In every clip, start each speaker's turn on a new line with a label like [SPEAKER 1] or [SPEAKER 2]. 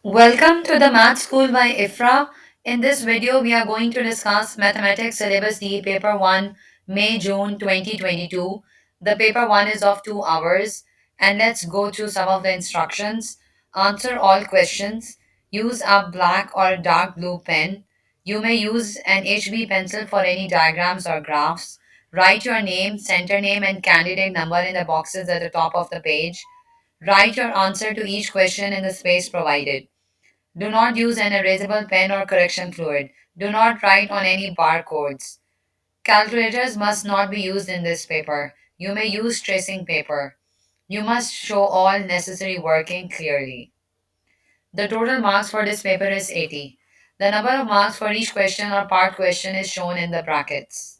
[SPEAKER 1] Welcome to the Math School by IFRA. In this video, we are going to discuss Mathematics Syllabus D Paper 1, May-June 2022. The paper 1 is of 2 hours. And let's go through some of the instructions. Answer all questions. Use a black or dark blue pen. You may use an HB pencil for any diagrams or graphs. Write your name, center name, and candidate number in the boxes at the top of the page. Write your answer to each question in the space provided. Do not use an erasable pen or correction fluid. Do not write on any barcodes. Calculators must not be used in this paper. You may use tracing paper. You must show all necessary working clearly. The total marks for this paper is 80. The number of marks for each question or part question is shown in the brackets.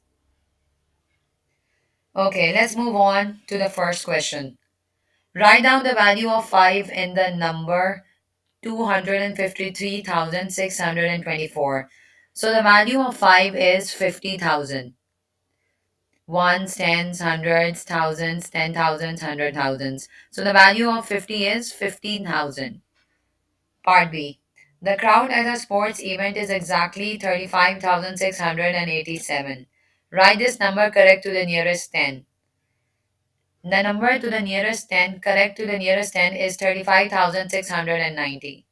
[SPEAKER 1] Okay, let's move on to the first question. Write down the value of 5 in the number 253,624. So the value of 5 is 50,000. Ones, tens, hundreds, thousands, 10,000s, 100,000s. So the value of 50 is 15,000. Part B. The crowd at a sports event is exactly 35,687. Write this number correct to the nearest 10. The number to the nearest 10 correct to the nearest 10 is 35,690.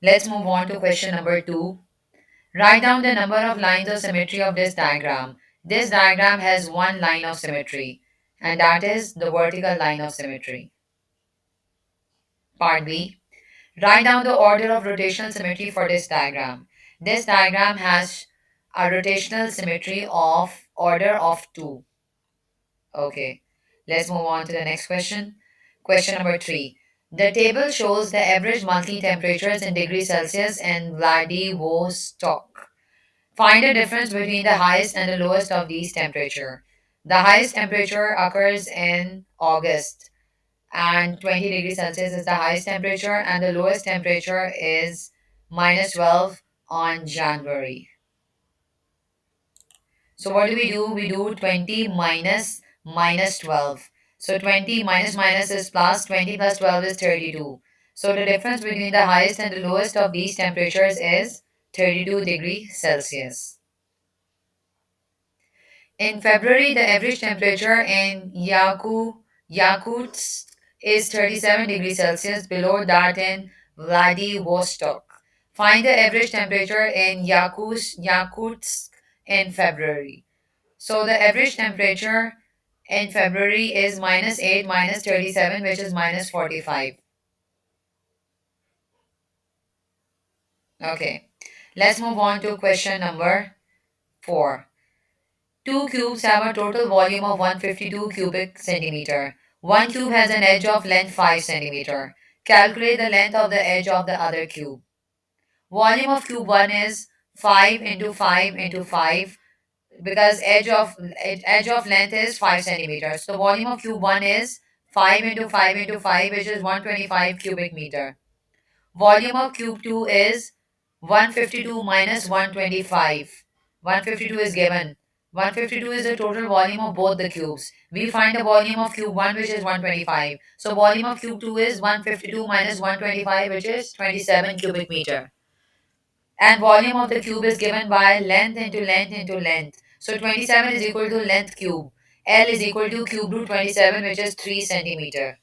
[SPEAKER 1] Let's move on to question number 2. Write down the number of lines of symmetry of this diagram. This diagram has one line of symmetry, and that is the vertical line of symmetry. Part B. Write down the order of rotational symmetry for this diagram. This diagram has a rotational symmetry of order of 2. Okay, let's move on to the next question. Question number 3. The table shows the average monthly temperatures in degrees Celsius in Vladivostok. Find the difference between the highest and the lowest of these temperature. The highest temperature occurs in August, and 20 degrees Celsius is the highest temperature, and the lowest temperature is minus 12 on January. So what do? We do 20 minus minus 12. So 20 minus minus is plus, 20 plus 12 is 32. So the difference between the highest and the lowest of these temperatures is 32 degrees Celsius. In February, the average temperature in Yakutsk is 37 degrees Celsius, below that in Vladivostok. Find the average temperature in Yakutsk in February. So the average temperature in February is minus 8 minus 37, which is minus 45. Okay, let's move on to question number 4. Two cubes have a total volume of 152 cubic centimeter. One cube has an edge of length 5 centimeter. Calculate the length of the edge of the other cube. Volume of cube 1 is 5 into 5 into 5, because edge of length is 5 centimeters. So volume of cube 1 is 5 into 5 into 5, which is 125 cubic meter. Volume of cube 2 is 152 minus 125. 152 is given. 152 is the total volume of both the cubes. We find the volume of cube 1, which is 125. So volume of cube 2 is 152 minus 125, which is 27 cubic meter. And volume of the cube is given by length into length into length. So 27 is equal to length cube. L is equal to cube root 27, which is 3 centimeter.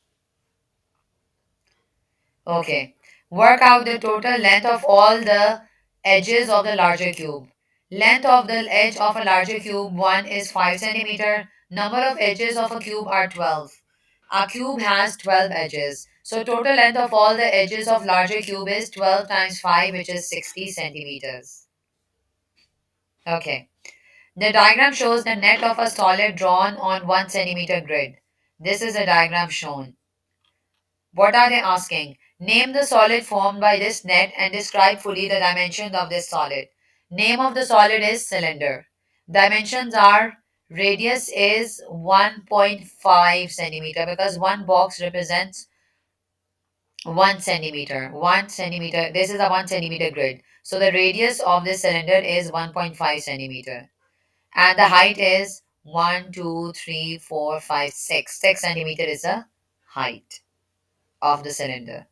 [SPEAKER 1] Okay. Work out the total length of all the edges of the larger cube. Length of the edge of a larger cube 1 is 5 centimeter. Number of edges of a cube are 12. A cube has 12 edges. So total length of all the edges of larger cube is 12 times 5, which is 60 centimeters. Okay. The diagram shows the net of a solid drawn on 1 centimeter grid. This is a diagram shown. What are they asking? Name the solid formed by this net and describe fully the dimensions of this solid. Name of the solid is cylinder. Dimensions are radius is 1.5 centimeter, because one box represents 1 centimeter. 1 centimeter. This is a 1 centimeter grid. So the radius of this cylinder is 1.5 centimeter. And the height is 1, 2, 3, 4, 5, 6. 6 centimeter is the height of the cylinder.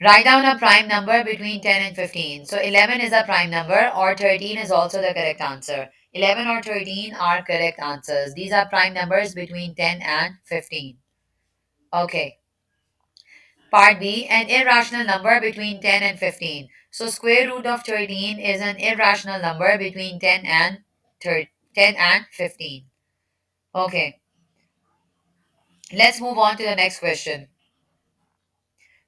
[SPEAKER 1] Write down a prime number between 10 and 15. So 11 is a prime number, or 13 is also the correct answer. 11 or 13 are correct answers. These are prime numbers between 10 and 15. Okay. Part B, an irrational number between 10 and 15. So square root of 13 is an irrational number between 10 and 15. Okay. Let's move on to the next question.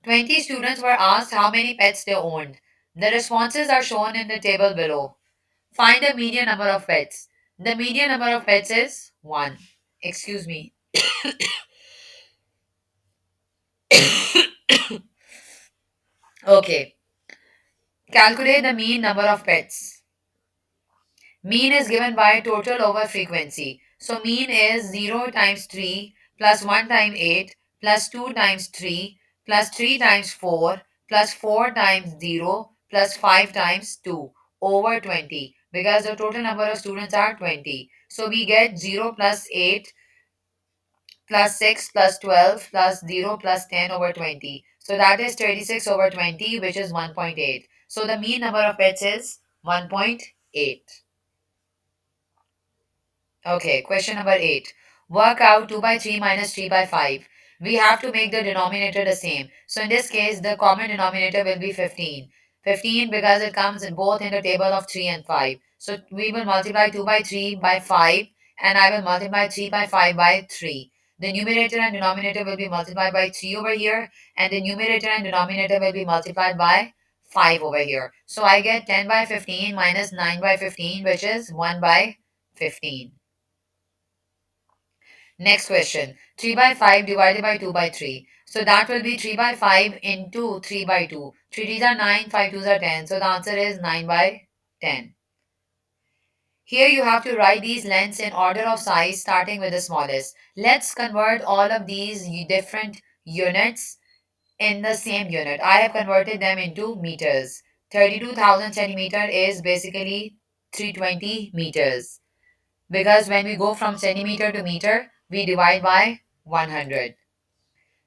[SPEAKER 1] 20 students were asked how many pets they owned. The responses are shown in the table below. Find the median number of pets. The median number of pets is 1. Excuse me. Okay. Calculate the mean number of pets. Mean is given by total over frequency. So mean is 0 times 3 plus 1 times 8 plus 2 times 3 plus 3 times 4 plus 4 times 0 plus 5 times 2 over 20, because the total number of students are 20. So we get 0 plus 8 plus 6 plus 12 plus 0 plus 10 over 20. So that is 36 over 20, which is 1.8. So the mean number of pets is 1.8. Okay, question number 8. Work out 2 by 3 minus 3 by 5. We have to make the denominator the same. So in this case, the common denominator will be 15. 15 because it comes in both in the table of 3 and 5. So we will multiply 2 by 3 by 5, and I will multiply 3 by 5 by 3. The numerator and denominator will be multiplied by 3 over here, and the numerator and denominator will be multiplied by 5 over here. So I get 10 by 15 minus 9 by 15, which is 1 by 15. Next question. 3 by 5 divided by 2 by 3. So that will be 3 by 5 into 3 by 2. 3 threes are 9, 5 twos are 10. So the answer is 9 by 10. Here you have to write these lengths in order of size starting with the smallest. Let's convert all of these different units in the same unit. I have converted them into meters. 32,000 centimeter is basically 320 meters. Because when we go from centimeter to meter, we divide by 100.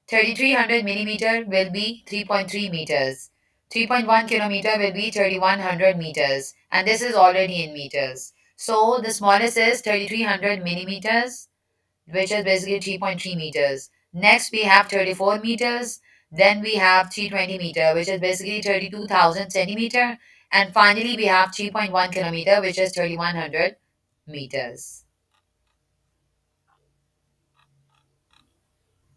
[SPEAKER 1] 3300 millimeter will be 3.3 meters. 3.1 kilometer will be 3100 meters. And this is already in meters. So the smallest is 3300 millimeters, which is basically 3.3 meters. Next we have 34 meters. Then we have 320 meter, which is basically 32,000 centimeter. And finally we have 3.1 kilometer, which is 3100 meters.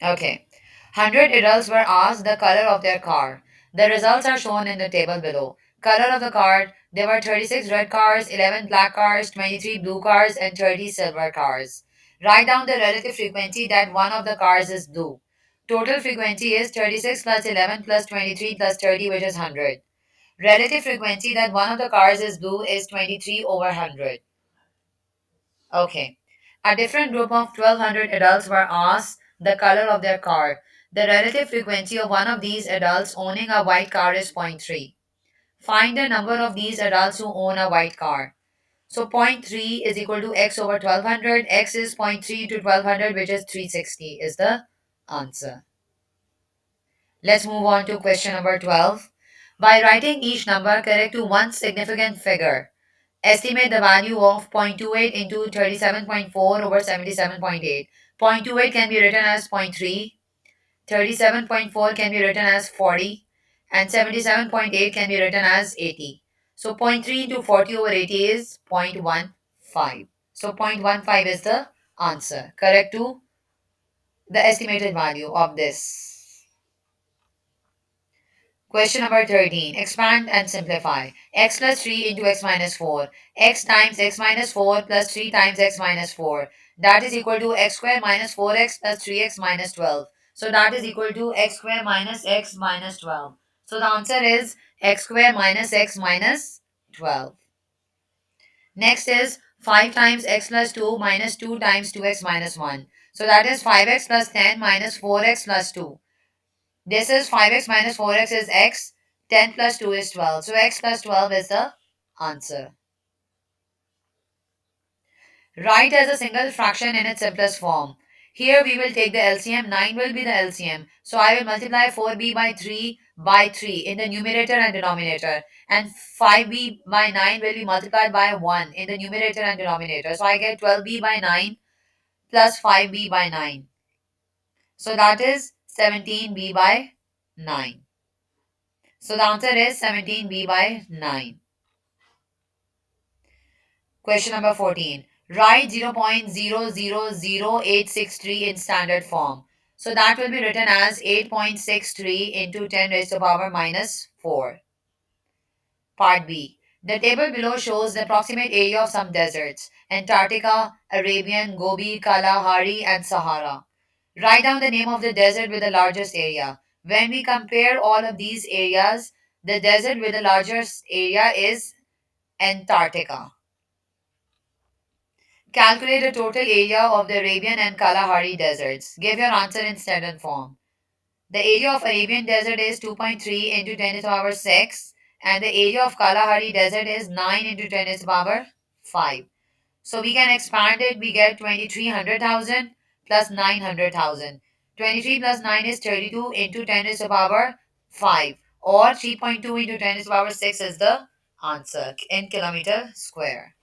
[SPEAKER 1] Okay. 100 adults were asked the color of their car. The results are shown in the table below. Color of the car, there were 36 red cars, 11 black cars, 23 blue cars, and 30 silver cars. Write down the relative frequency that one of the cars is blue. Total frequency is 36 plus 11 plus 23 plus 30, which is 100. Relative frequency that one of the cars is blue is 23 over 100. Okay. A different group of 1200 adults were asked the color of their car. The relative frequency of one of these adults owning a white car is zero point 0.3. Find the number of these adults who own a white car. So zero point 0.3 is equal to x over 1200. X is zero point 0.3 to 1200, which is 360 is the answer. Let's move on to question number 12. By writing each number correct to one significant figure, estimate the value of 0.28 into 37.4 over 77.8. 0.28 can be written as 0.3, 37.4 can be written as 40, and 77.8 can be written as 80. So zero point 0.3 into 40 over 80 is 0.15. So 0.15 is the answer, correct to the estimated value of this. Question number 13. Expand and simplify. X plus 3 into x minus 4. X times x minus 4 plus 3 times x minus 4. That is equal to x square minus 4x plus 3x minus 12. So that is equal to x square minus x minus 12. So the answer is x square minus x minus 12. Next is 5 times x plus 2 minus 2 times 2x minus 1. So that is 5x plus 10 minus 4x plus 2. This is 5x minus 4x is x. 10 plus 2 is 12. So x plus 12 is the answer. Write as a single fraction in its simplest form. Here we will take the LCM. 9 will be the LCM. So I will multiply 4b by 3 by 3 in the numerator and denominator, and 5b by 9 will be multiplied by 1 in the numerator and denominator. So I get 12b by 9 plus 5b by 9. So that is 17b by 9. So the answer is 17b by 9. Question number 14. Write 0.000863 in standard form. So that will be written as 8.63 into 10 raised to the power minus 4. Part B. The table below shows the approximate area of some deserts: Antarctica, Arabian, Gobi, Kalahari, and Sahara. Write down the name of the desert with the largest area. When we compare all of these areas, the desert with the largest area is Antarctica. Calculate the total area of the Arabian and Kalahari deserts. Give your answer in standard form. The area of Arabian desert is 2.3 into 10 to the power 6, and the area of Kalahari desert is 9 into 10 to the power 5. So we can expand it. We get 2300,000 plus 900,000. 23 plus 9 is 32 into 10 to the power 5, or 3.2 into 10 to the power 6 is the answer in kilometer square.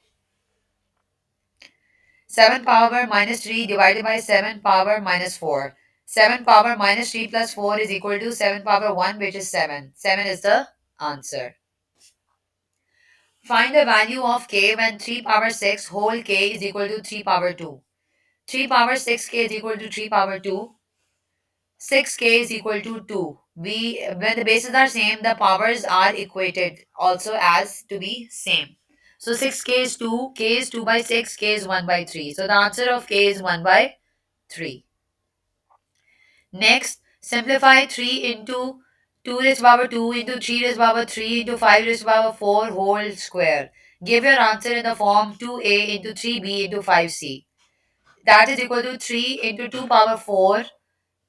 [SPEAKER 1] 7 power minus 3 divided by 7 power minus 4. 7 power minus 3 plus 4 is equal to 7 power 1, which is 7. 7 is the answer. Find the value of k when 3 power 6 whole k is equal to 3 power 2. 3 power 6k is equal to 3 power 2. 6k is equal to 2. When the bases are same, the powers are equated also as to be same. So 6k is 2, k is 2 by 6, k is 1 by 3. So the answer of k is 1 by 3. Next, simplify 3 into 2 raised to the power 2 into 3 raised to the power 3 into 5 raised to the power 4 whole square. Give your answer in the form 2a into 3b into 5c. That is equal to 3 into 2 power 4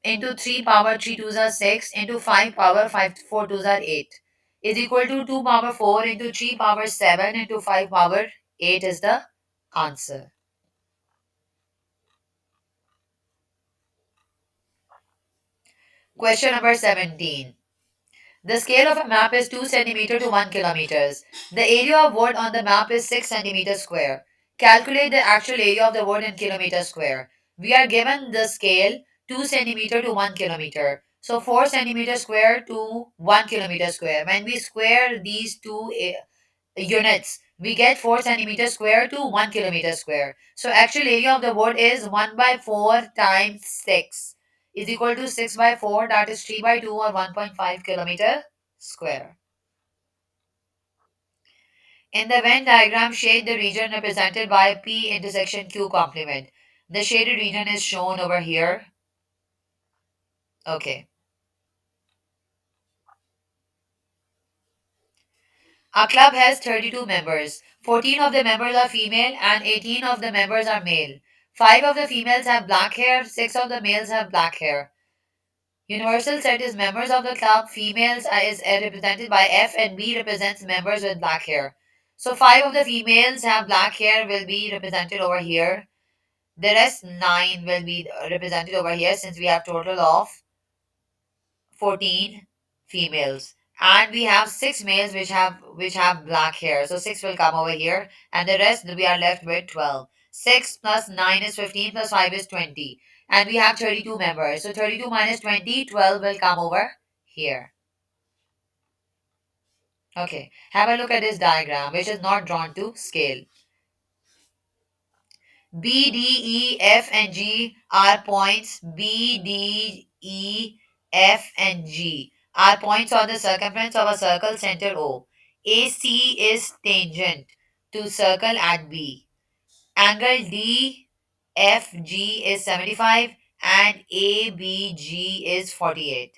[SPEAKER 1] into 3 power 3 twos are 6 into 5 power 5 4 twos are 8 is equal to 2 power 4 into 3 power 7 into 5 power 8 is the answer. Question number 17. The scale of a map is 2 centimeter to 1 kilometers. The area of wood on the map is 6 centimeters square. Calculate the actual area of the wood in kilometer square. We are given the scale 2 centimeter to 1 kilometer. So 4 centimeter square to 1 kilometer square. When we square these two units, we get 4 centimeter square to 1 kilometer square. So actual area of the wood is 1 by 4 times 6 is equal to 6 by 4, that is 3 by 2 or 1.5 kilometer square. In the Venn diagram, shade the region represented by P intersection Q complement. The shaded region is shown over here. Okay. Our club has 32 members. 14 of the members are female and 18 of the members are male. 5 of the females have black hair, 6 of the males have black hair. Universal set is members of the club. Females is represented by F, and B represents members with black hair. So 5 of the females have black hair will be represented over here. The rest 9 will be represented over here, since we have total of 14 females. And we have 6 males which have black hair. So 6 will come over here, and the rest we are left with 12. 6 plus 9 is 15 plus 5 is 20. And we have 32 members. So 32 minus 20, 12 will come over here. Okay, have a look at this diagram, which is not drawn to scale. B, D, E, F, and G are points. B, D, E, F, and G are points on the circumference of a circle center O. AC is tangent to circle at B. Angle DFG is 75 and ABG is 48.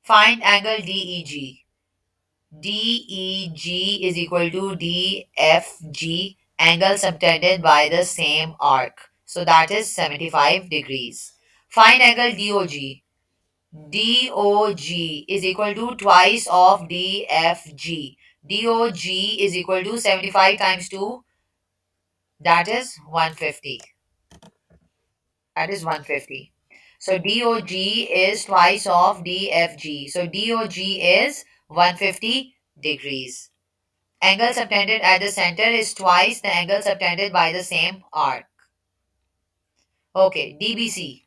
[SPEAKER 1] Find angle DEG. DEG is equal to DFG, angle subtended by the same arc. So that is 75 degrees. Find angle DOG. DOG is equal to twice of DFG. DOG is equal to 75 times 2, that is 150. That is 150. So DOG is twice of DFG. So DOG is 150 degrees. Angle subtended at the center is twice the angle subtended by the same arc. Okay, DBC.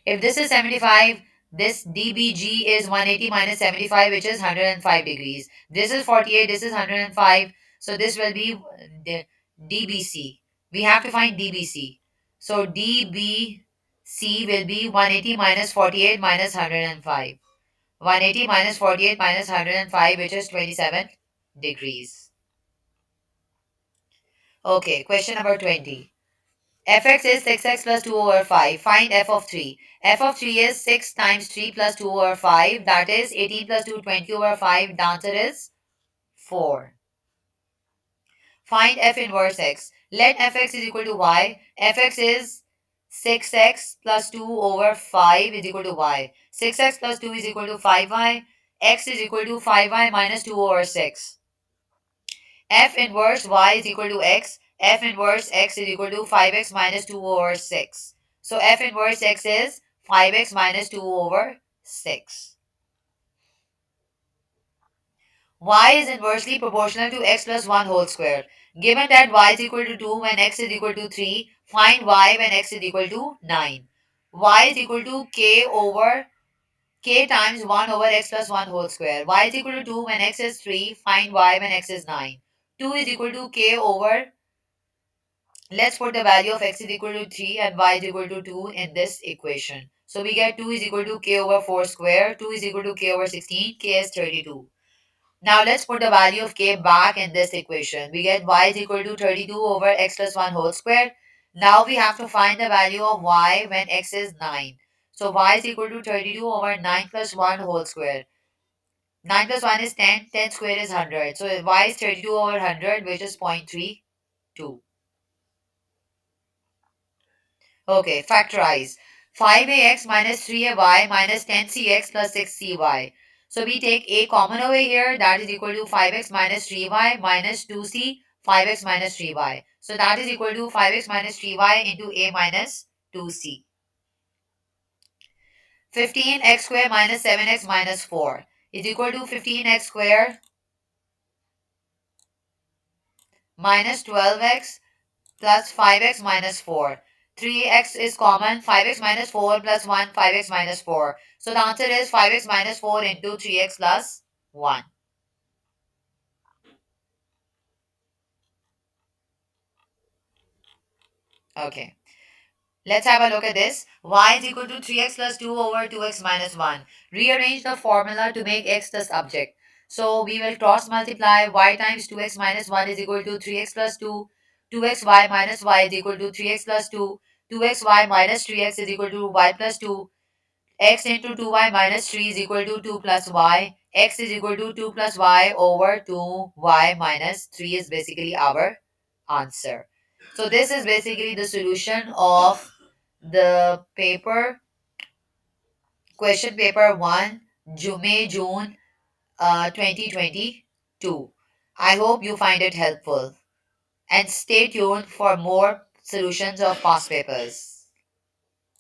[SPEAKER 1] If this is 75, this DBG is 180 minus 75, which is 105 degrees. This is 48, this is 105. So this will be the DBC. We have to find DBC. So DBC will be 180 minus 48 minus 105. 180 minus 48 minus 105, which is 27 degrees. Okay, question number 20. Fx is 6x plus 2 over 5. Find f of 3. F of 3 is 6 times 3 plus 2 over 5. That is 18 plus 2, 20 over 5. The answer is 4. Find f inverse x. Let fx is equal to y. Fx is 6x plus 2 over 5 is equal to y. 6x plus 2 is equal to 5y. X is equal to 5y minus 2 over 6. F inverse y is equal to x. F inverse x is equal to 5x minus 2 over 6. So F inverse x is 5x minus 2 over 6. Y is inversely proportional to x plus 1 whole square. Given that y is equal to 2 when x is equal to 3, find y when x is equal to 9. Y is equal to k times 1 over x plus 1 whole square. Y is equal to 2 when x is 3, find y when x is 9. 2 is equal to k over, let's put the value of x is equal to 3 and y is equal to 2 in this equation. So we get 2 is equal to k over 4 square, 2 is equal to k over 16, k is 32. Now let's put the value of k back in this equation. We get y is equal to 32 over x plus 1 whole square. Now we have to find the value of y when x is 9. So y is equal to 32 over 9 plus 1 whole square. 9 plus 1 is 10, 10 square is 100. So y is 32 over 100, which is 0.32. Okay, factorize. 5ax minus 3ay minus 10cx plus 6cy. So we take a common over here, that is equal to 5x minus 3y minus 2c, 5x minus 3y. So that is equal to 5x minus 3y into a minus 2c. 15x square minus 7x minus 4 is equal to 15x square minus 12x plus 5x minus 4. 3x is common. 5x minus 4 plus 1, 5x minus 4. So the answer is 5x minus 4 into 3x plus 1. Okay. Let's have a look at this. Y is equal to 3x plus 2 over 2x minus 1. Rearrange the formula to make x the subject. So we will cross multiply. Y times 2x minus 1 is equal to 3x plus 2. 2xy minus y is equal to 3x plus 2. 2xy minus 3x is equal to y plus 2. X into 2y minus 3 is equal to 2 plus y. X is equal to 2 plus y over 2y minus 3 is basically our answer. So this is basically the solution of the paper, question paper 1, June 2022. I hope you find it helpful and stay tuned for more solutions of past papers.